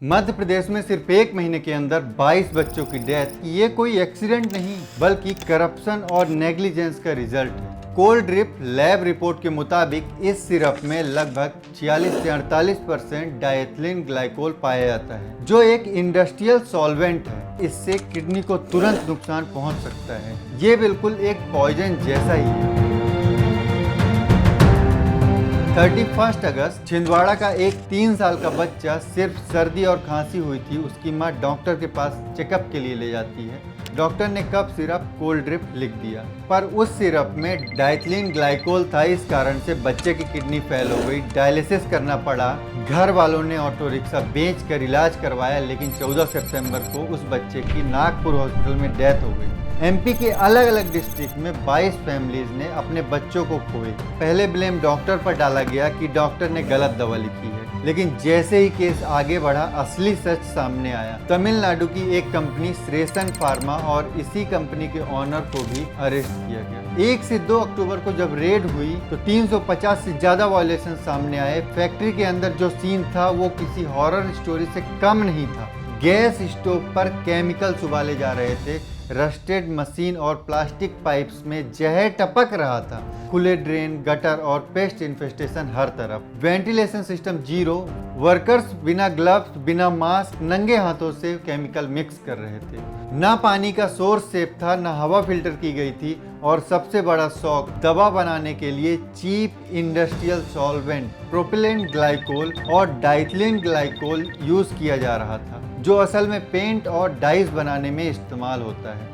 मध्य प्रदेश में सिर्फ एक महीने के अंदर 22 बच्चों की डेथ, ये कोई एक्सीडेंट नहीं बल्कि करप्शन और नेग्लिजेंस का रिजल्ट है। कोल्ड ड्रिप लैब रिपोर्ट के मुताबिक इस सिरप में लगभग 46 से 48% डायथिलीन ग्लाइकोल पाया जाता है, जो एक इंडस्ट्रियल सॉल्वेंट है। इससे किडनी को तुरंत नुकसान पहुंच सकता है। ये बिल्कुल एक पॉइजन जैसा ही है। 31 अगस्त छिंदवाड़ा का एक 3 साल का बच्चा, सिर्फ सर्दी और खांसी हुई थी, उसकी मां डॉक्टर के पास चेकअप के लिए ले जाती है। डॉक्टर ने कफ सिरप कोल्ड ड्रिप लिख दिया, पर उस सिरप में डायथिलीन ग्लाइकोल था। इस कारण से बच्चे की किडनी फेल हो गई, डायलिसिस करना पड़ा। घर वालों ने ऑटो रिक्शा बेचकर इलाज करवाया, लेकिन 14 सितंबर को उस बच्चे की नागपुर हॉस्पिटल में डेथ हो गई। एमपी के अलग अलग डिस्ट्रिक्ट में 22 फैमिलीज ने अपने बच्चों को खोए। पहले ब्लेम डॉक्टर पर डाला गया कि डॉक्टर ने गलत दवा लिखी है, लेकिन जैसे ही केस आगे बढ़ा, असली सच सामने आया। तमिलनाडु की एक कंपनी श्रेयसन फार्मा और इसी कंपनी के ऑनर को भी अरेस्ट किया गया। 1 से 2 अक्टूबर को जब रेड हुई तो 350 से ज्यादा वायलेशन सामने आए। फैक्ट्री के अंदर जो सीन था वो किसी हॉरर स्टोरी से कम नहीं था। गैस स्टोव पर केमिकल्स उबाले जा रहे थे, रस्टेड मशीन और प्लास्टिक पाइप्स में जहर टपक रहा था, खुले ड्रेन, गटर और पेस्ट इन्फेस्टेशन हर तरफ, वेंटिलेशन सिस्टम जीरो, वर्कर्स बिना ग्लव्स, बिना मास्क, नंगे हाथों से केमिकल मिक्स कर रहे थे। ना पानी का सोर्स सेफ था, ना हवा फिल्टर की गई थी, और सबसे बड़ा शौक, दवा बनाने के लिए चीप इंडस्ट्रियल सॉल्वेंट प्रोपिलेन ग्लाइकोल और डायथिलीन ग्लाइकोल यूज किया जा रहा था, जो असल में पेंट और डाइज बनाने में इस्तेमाल होता है।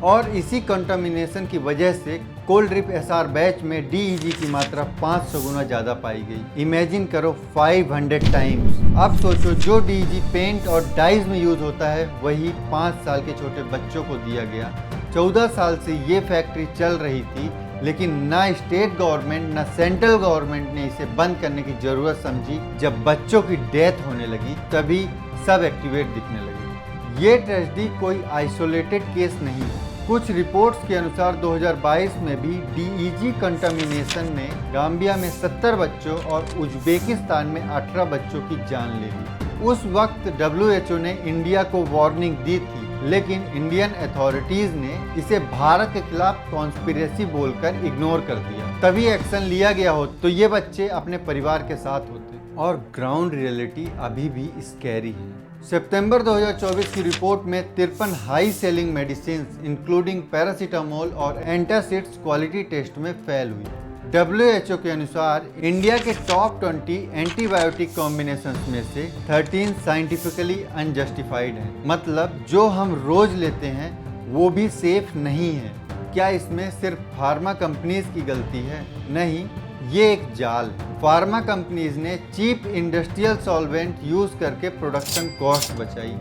और इसी कंटामिनेशन की वजह से कोल्ड ड्रिप एसआर बैच में डीईजी की मात्रा 500 गुना ज़्यादा पाई गई। इमेजिन करो 500 टाइम्स। अब सोचो, जो डीईजी पेंट और डाइज में यूज होता है वही 5 साल के छोटे बच्चों को दिया गया। 14 साल से ये फैक्ट्री चल रही थी, लेकिन ना स्टेट गवर्नमेंट ना सेंट्रल गवर्नमेंट ने इसे बंद करने की जरूरत समझी। जब बच्चों की डेथ होने लगी तभी सब एक्टिवेट दिखने लगे। ये ट्रेजेडी कोई आइसोलेटेड केस नहीं है। कुछ रिपोर्ट्स के अनुसार 2022 में भी डीईजी कंटामिनेशन ने गाम्बिया में 70 बच्चों और उज्बेकिस्तान में 18 बच्चों की जान ले ली। उस वक्त WHO ने इंडिया को वार्निंग दी थी, लेकिन इंडियन अथॉरिटीज ने इसे भारत के खिलाफ कॉन्स्पिरेसी बोलकर इग्नोर कर दिया। तभी एक्शन लिया गया हो तो ये बच्चे अपने परिवार के साथ होते। और ग्राउंड रियलिटी अभी भी स्कैरी है। सितंबर 2024 की रिपोर्ट में 53 high selling medicine including paracetamol और एंटासिड्स क्वालिटी टेस्ट में फेल हुई। WHO के अनुसार इंडिया के टॉप 20 एंटीबायोटिक कॉम्बिनेशंस में से 13 साइंटिफिकली अनजस्टिफाइड हैं। मतलब जो हम रोज लेते हैं वो भी सेफ नहीं है। क्या इसमें सिर्फ फार्मा कंपनीज की गलती है? नहीं, ये एक जाल है। फार्मा कंपनीज ने चीप इंडस्ट्रियल सॉल्वेंट यूज करके प्रोडक्शन कॉस्ट बचाई।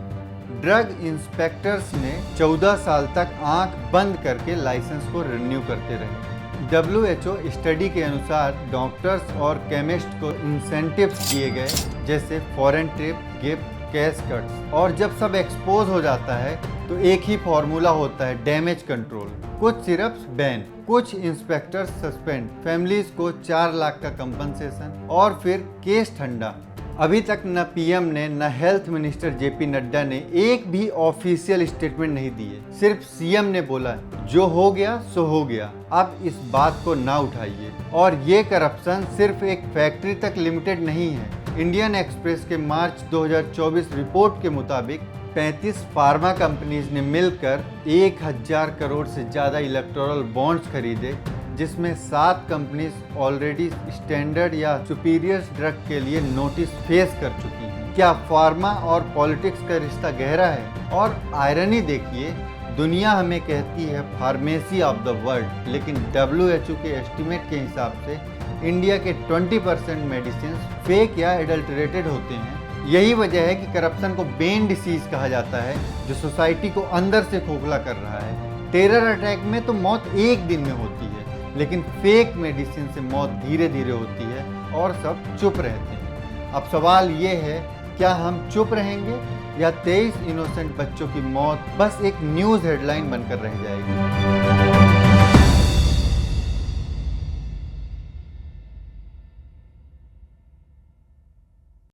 ड्रग इंस्पेक्टर्स ने 14 साल तक आंख बंद करके लाइसेंस को रिन्यू करते रहे। WHO स्टडी के अनुसार डॉक्टर्स और केमिस्ट को इंसेंटिव्स दिए गए, जैसे foreign trip, gift, cash cuts. और जब सब एक्सपोज हो जाता है तो एक ही फॉर्मूला होता है, डैमेज कंट्रोल। कुछ सिरप्स बैन, कुछ इंस्पेक्टर्स सस्पेंड, फैमिलीज को 4 लाख का कंपनसेशन, और फिर केस ठंडा। अभी तक न पीएम ने न हेल्थ मिनिस्टर जेपी नड्डा ने एक भी ऑफिशियल स्टेटमेंट नहीं दिए। सिर्फ सीएम ने बोला, जो हो गया सो हो गया, अब इस बात को ना उठाइए। और ये करप्शन सिर्फ एक फैक्ट्री तक लिमिटेड नहीं है। इंडियन एक्सप्रेस के मार्च 2024 रिपोर्ट के मुताबिक 35 फार्मा कंपनीज ने मिलकर 1000 करोड़ से ज़्यादा इलेक्टोरल बॉन्ड्स खरीदे, जिसमें 7 कंपनीज ऑलरेडी स्टैंडर्ड या सुपीरियर ड्रग के लिए नोटिस फेस कर चुकी हैं। क्या फार्मा और पॉलिटिक्स का रिश्ता गहरा है? और आयरनी देखिए, दुनिया हमें कहती है फार्मेसी ऑफ द वर्ल्ड, लेकिन WHO के एस्टिमेट के हिसाब से इंडिया के 20% मेडिसिन फेक या एडल्टरेटेड होते हैं। यही वजह है कि करप्शन को बेन डिसीज कहा जाता है, जो सोसाइटी को अंदर से खोखला कर रहा है। टेरर अटैक में तो मौत एक दिन में होती है, लेकिन फेक मेडिसिन से मौत धीरे धीरे होती है और सब चुप रहते हैं। अब सवाल ये है, क्या हम चुप रहेंगे या 23 इनोसेंट बच्चों की मौत बस एक न्यूज़ हेडलाइन बनकर रह जाएगी?